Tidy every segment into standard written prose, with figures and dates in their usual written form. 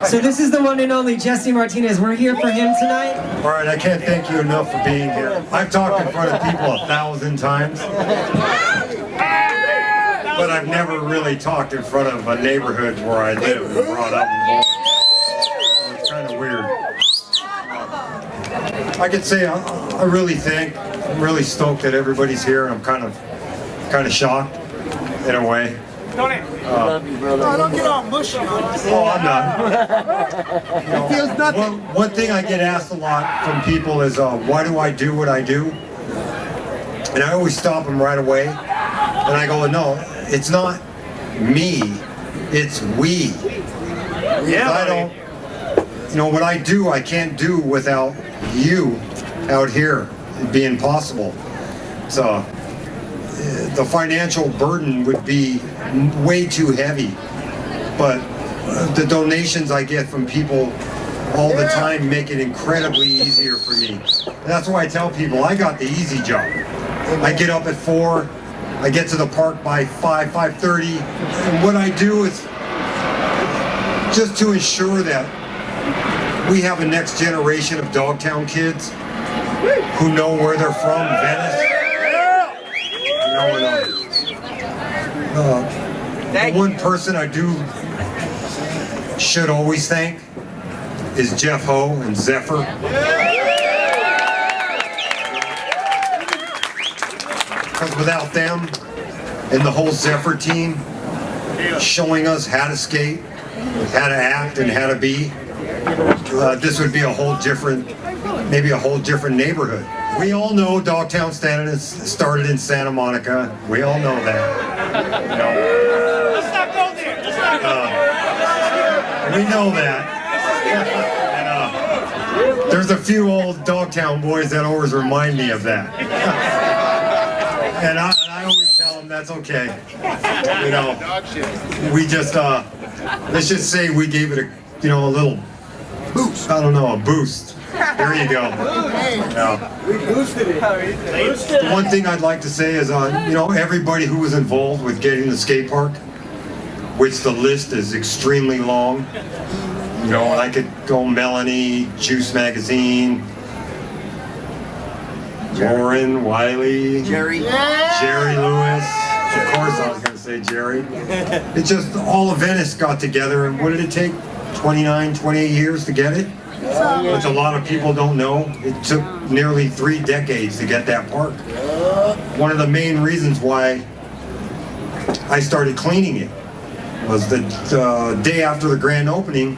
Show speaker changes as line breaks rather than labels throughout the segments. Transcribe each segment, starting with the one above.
So this is the one and only Jesse Martinez. We're here for him tonight.
All right, I can't thank you enough for being here. I've talked in front of people 1,000 times, but I've never really talked in front of a neighborhood where I live and brought up and born. So it's kind of weird. I could say I really think, I'm really stoked that everybody's here, and I'm kind of shocked in a way.
Don't get all mushy.
Oh, I'm not. You know,
feels nothing.
One thing I get asked a lot from people is, why do I do what I do? And I always stop them right away. And I go, no, it's not me, it's we.
Yeah.
I don't, you know, what I do, I can't do without you out here. It'd be impossible. So, the financial burden would be way too heavy, but the donations I get from people all the time make it incredibly easier for me. And that's why I tell people I got the easy job. I get up at 4, I get to the park by 5:30, and what I do is just to ensure that we have a next generation of Dogtown kids who know where they're from, Venice. The one person I should always thank is Jeff Ho and Zephyr. Because without them and the whole Zephyr team showing us how to skate, how to act, and how to be, this would be maybe a whole different neighborhood. We all know Dogtown started in Santa Monica. We all know that. You know.
Let's not go there. Let's not go there.
We know that. And, there's a few old Dogtown boys that always remind me of that. And I always tell them that's okay. You know, we just, let's just say we gave it a little boost. I don't know, a boost. There you go. Yeah.
We boosted it.
One thing I'd like to say is, everybody who was involved with getting the skate park, which the list is extremely long. You know, I could go Melanie, Juice Magazine, Lauren, Wiley, Jerry Lewis. Of course I was going to say Jerry. It just, all of Venice got together, and what did it take? 28 years to get it? Which a lot of people don't know. It took nearly 3 decades to get that park. One of the main reasons why I started cleaning it was the day after the grand opening,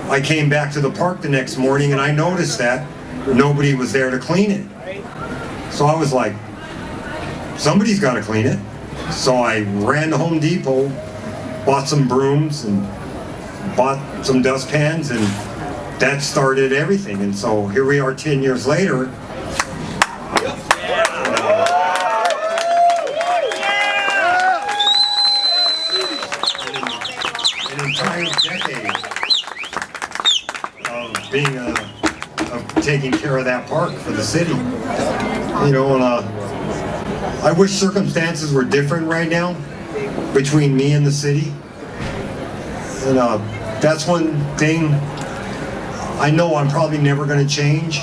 I came back to the park the next morning and I noticed that nobody was there to clean it. So I was like, somebody's got to clean it. So I ran to Home Depot, bought some brooms and bought some dustpans, and that started everything. And so here we are 10 years later. An entire decade of being of taking care of that park for the city. You know, and I wish circumstances were different right now between me and the city. And that's one thing I know I'm probably never going to change.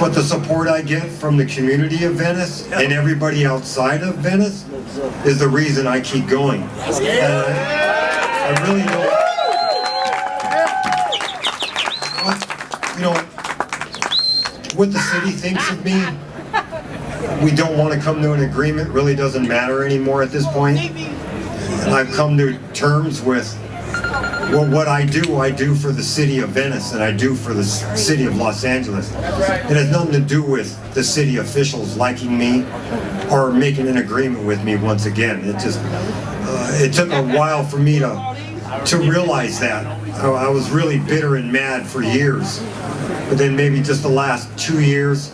But the support I get from the community of Venice and everybody outside of Venice is the reason I keep going. And I really don't. What the city thinks of me, we don't want to come to an agreement, really doesn't matter anymore at this point. And I've come to terms with, well, what I do for the city of Venice, and I do for the city of Los Angeles. It has nothing to do with the city officials liking me or making an agreement with me once again. It just, it took a while for me to realize that. I was really bitter and mad for years. But then maybe just the last 2 years,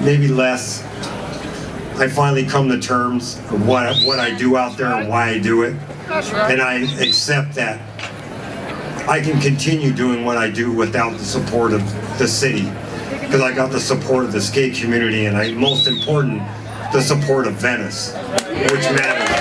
maybe less, I finally come to terms of what I do out there and why I do it. And I accept that I can continue doing what I do without the support of the city. Because I got the support of the skate community, and most important, the support of Venice, which matters.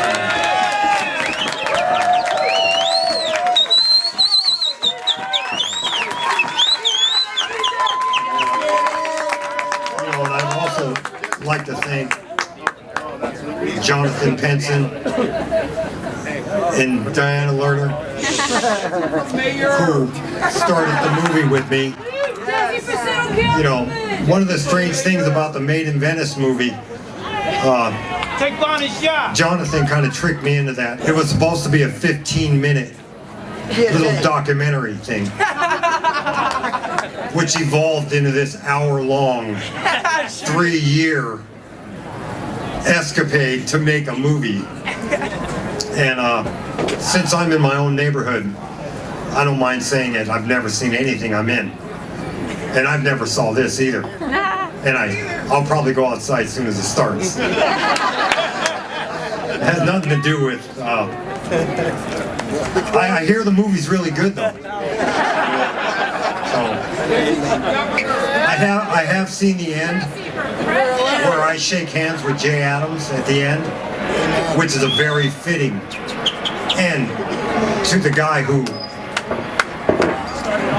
Jonathan Penson and Diana Lerner, who started the movie with me. You know, one of the strange things about the Made in Venice movie,
Take Bonnie's shot.
Jonathan kind of tricked me into that. It was supposed to be a 15-minute little documentary thing, which evolved into this hour-long, 3-year escapade to make a movie. And since I'm in my own neighborhood, I don't mind saying it, I've never seen anything I'm in. And I've never saw this either. And I'll probably go outside as soon as it starts. It has nothing to do with... I hear the movie's really good though. So I have seen the end where I shake hands with Jay Adams at the end, which is a very fitting end to the guy who...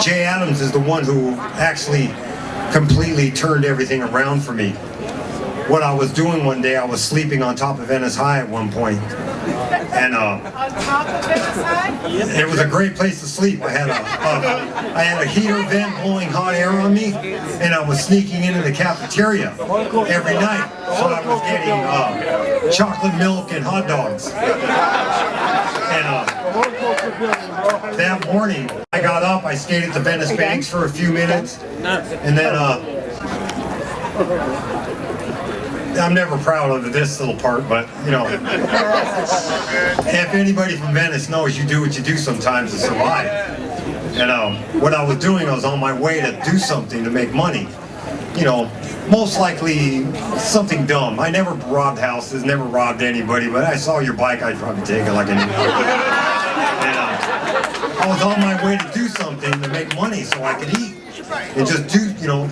Jay Adams is the one who actually completely turned everything around for me. What I was doing one day, I was sleeping on top of Venice High at one point. And
On top of Venice High?
it was a great place to sleep. I had a heater vent blowing hot air on me, and I was sneaking into the cafeteria every night. So I was getting chocolate milk and hot dogs. And that morning, I got up, I skated the Venice Banks for a few minutes, and then I'm never proud of this little part, but you know, if anybody from Venice knows, you do what you do sometimes to survive. And what I was doing, I was on my way to do something to make money. You know, most likely something dumb. I never robbed houses, never robbed anybody, but I saw your bike, I'd probably take it like an idiot. And I was on my way to do something to make money so I could eat. And just do, you know,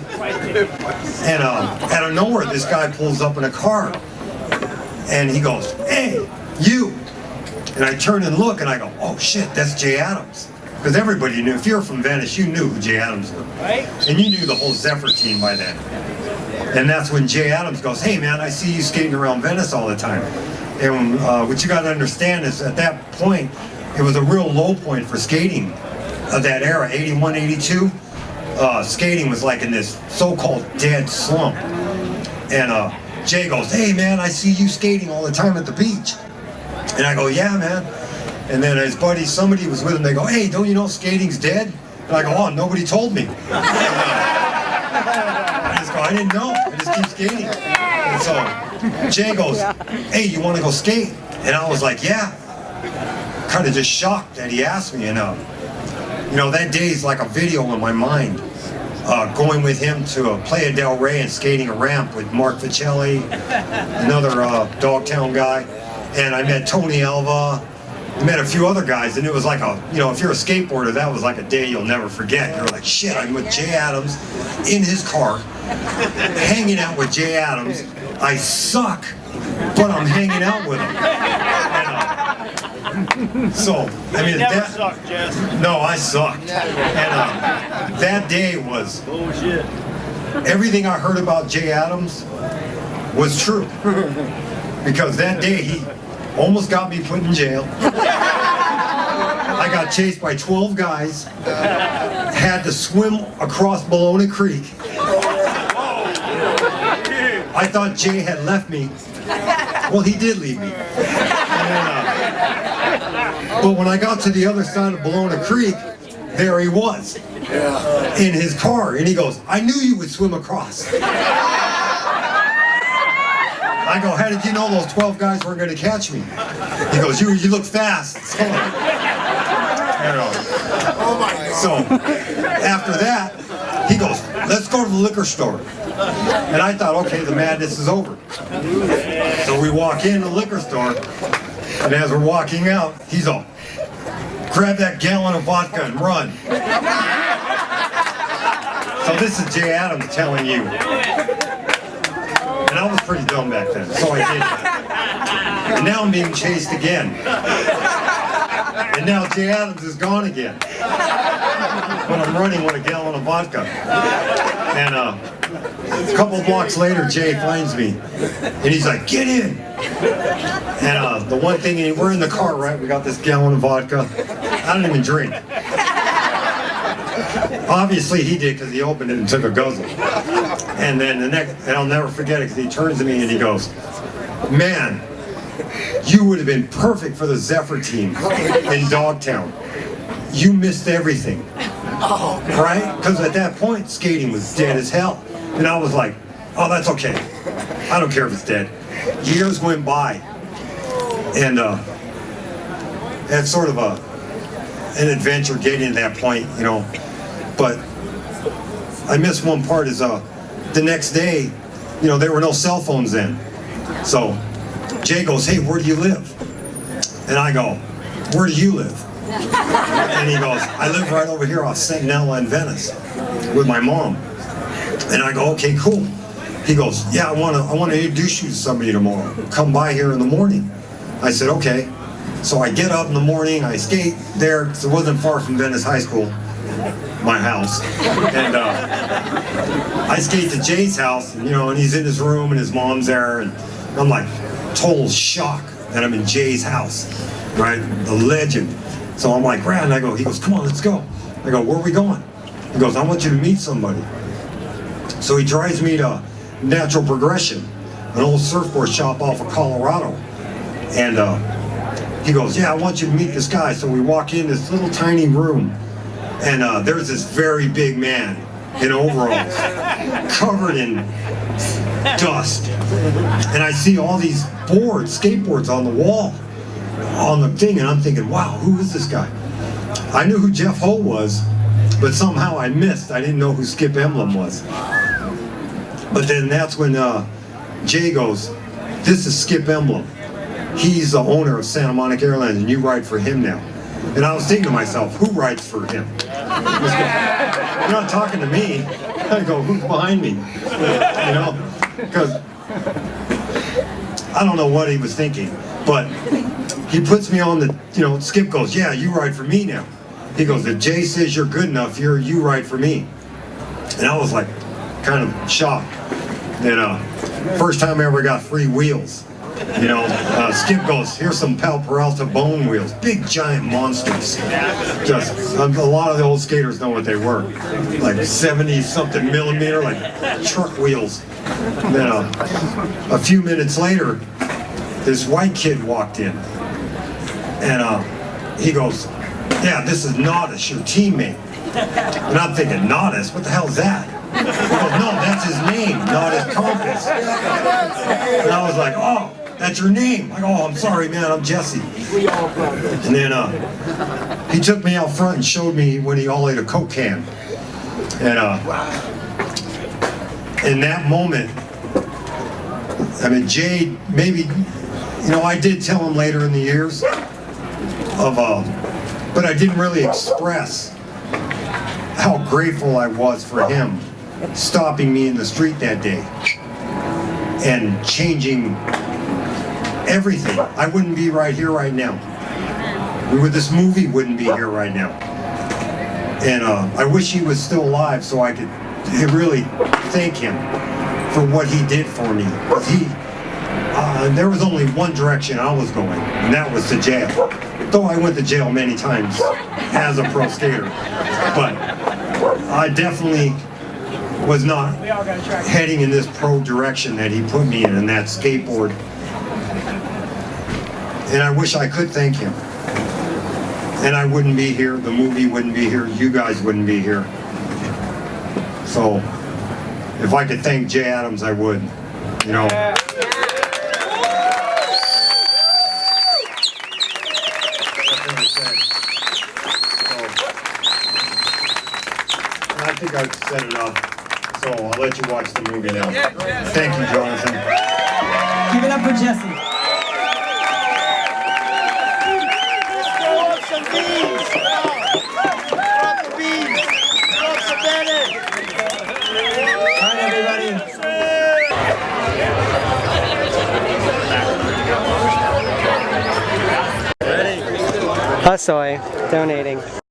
and out of nowhere, this guy pulls up in a car, and he goes, "Hey, you!" And I turn and look, and I go, "Oh shit, that's Jay Adams." Because everybody knew, if you're from Venice, you knew who Jay Adams was. And you knew the whole Zephyr team by then. And that's when Jay Adams goes, "Hey man, I see you skating around Venice all the time." And what you gotta understand is at that point, it was a real low point for skating of that era, 81, 82. Skating was like in this so-called dead slump. And Jay goes, "Hey man, I see you skating all the time at the beach." And I go, "Yeah man." And then his buddy, somebody was with him, they go, "Hey, don't you know skating's dead?" And I go, "Oh, nobody told me." I just go, "I didn't know, I just keep skating." And so Jay goes, "Hey, you want to go skate?" And I was like, "Yeah." Kind of just shocked that he asked me, and you know, that day is like a video in my mind. Going with him to Playa del Rey and skating a ramp with Mark Vicelli, another Dogtown guy, and I met Tony Alva, I met a few other guys, and it was like a, you know, if you're a skateboarder, that was like a day you'll never forget. You're like, shit, I'm with Jay Adams in his car, hanging out with Jay Adams. I suck, but I'm hanging out with him. So, I mean,
Never sucked, Jess.
no, I sucked. And that day was,
Bullshit.
everything I heard about Jay Adams was true. Because that day he almost got me put in jail. I got chased by 12 guys, had to swim across Bologna Creek. I thought Jay had left me. Well, he did leave me. And then, but when I got to the other side of Bologna Creek, there he was, in his car, and he goes, "I knew you would swim across." I go, "How did you know those 12 guys weren't going to catch me?" He goes, you look fast. So,
Oh my God.
so after that, he goes, "Let's go to the liquor store." And I thought, okay, the madness is over. So we walk in the liquor store, and as we're walking out, he's all, "Grab that gallon of vodka and run." So this is Jay Adams telling you. And I was pretty dumb back then, so I did that. And now I'm being chased again. And now Jay Adams is gone again. But I'm running with a gallon of vodka. And a couple blocks later, Jay finds me, and he's like, "Get in!" And the one thing, we're in the car, right? We got this gallon of vodka. I don't even drink. Obviously, he did because he opened it and took a guzzle. And then and I'll never forget it because he turns to me and he goes, "Man, you would have been perfect for the Zephyr team in Dogtown. You missed everything." Right? Because at that point, skating was dead as hell. And I was like, "Oh, that's okay. I don't care if it's dead." Years went by, and it's sort of an adventure getting to that point, you know. But I missed one part is the next day, you know, there were no cell phones then. So Jay goes, "Hey, where do you live?" And I go, "Where do you live?" And he goes, "I live right over here off Sentinella in Venice with my mom." And I go, "Okay, cool." He goes, "Yeah, I want to introduce you to somebody tomorrow. Come by here in the morning." I said, "Okay." So I get up in the morning, I skate there, because it wasn't far from Venice High School, my house. And I skate to Jay's house, and, you know, and he's in his room, and his mom's there, and I'm like, total shock that I'm in Jay's house, right? The legend. So I'm like, "Brad," and he goes, "Come on, let's go." I go, "Where are we going?" He goes, "I want you to meet somebody." So he drives me to Natural Progression, an old surfboard shop off of Colorado. And he goes, "Yeah, I want you to meet this guy." So we walk in this little tiny room, and there's this very big man in overalls, covered in dust. And I see all these skateboards on the wall, on the thing, and I'm thinking, "Wow, who is this guy?" I knew who Jeff Ho was, but somehow I didn't know who Skip Emblem was. But then that's when Jay goes, "This is Skip Emblem. He's the owner of Santa Monica Airlines, and you ride for him now." And I was thinking to myself, who rides for him? You're not talking to me. I go, who's behind me? You know? Because I don't know what he was thinking, but he puts me on the, you know, Skip goes, "Yeah, you ride for me now." He goes, "If Jay says you're good enough, you ride for me." And I was like, kind of shocked. And first time I ever got free wheels. You know, Skip goes, "Here's some Pal Peralta bone wheels, big giant monsters." Just a lot of the old skaters know what they were, like 70-something millimeter, like truck wheels. And then a few minutes later, this white kid walked in, and he goes, "Yeah, this is Nodis, your teammate." And I'm thinking, "Nodis? What the hell is that?" He goes, "No, that's his name, Nodis Compass." And I was like, "Oh, that's your name." I go, "Oh, I'm sorry, man, I'm Jesse." And then he took me out front and showed me when he ollied a Coke can. And in that moment, I mean, Jay, maybe, you know, I did tell him later in the years but I didn't really express how grateful I was for him stopping me in the street that day and changing everything. I wouldn't be right here right now. This movie wouldn't be here right now. And I wish he was still alive so I could really thank him for what he did for me. Because there was only one direction I was going, and that was to jail. Though I went to jail many times as a pro skater. But I definitely was not heading in this pro direction that he put me in that skateboard. And I wish I could thank him. And I wouldn't be here, the movie wouldn't be here, you guys wouldn't be here. So, if I could thank Jay Adams, I would, you know. I think I've set it up, so I'll let you watch the movie now. Thank you, Jonathan.
Give it up for Jesse. All right, everybody. Hussoy, donating.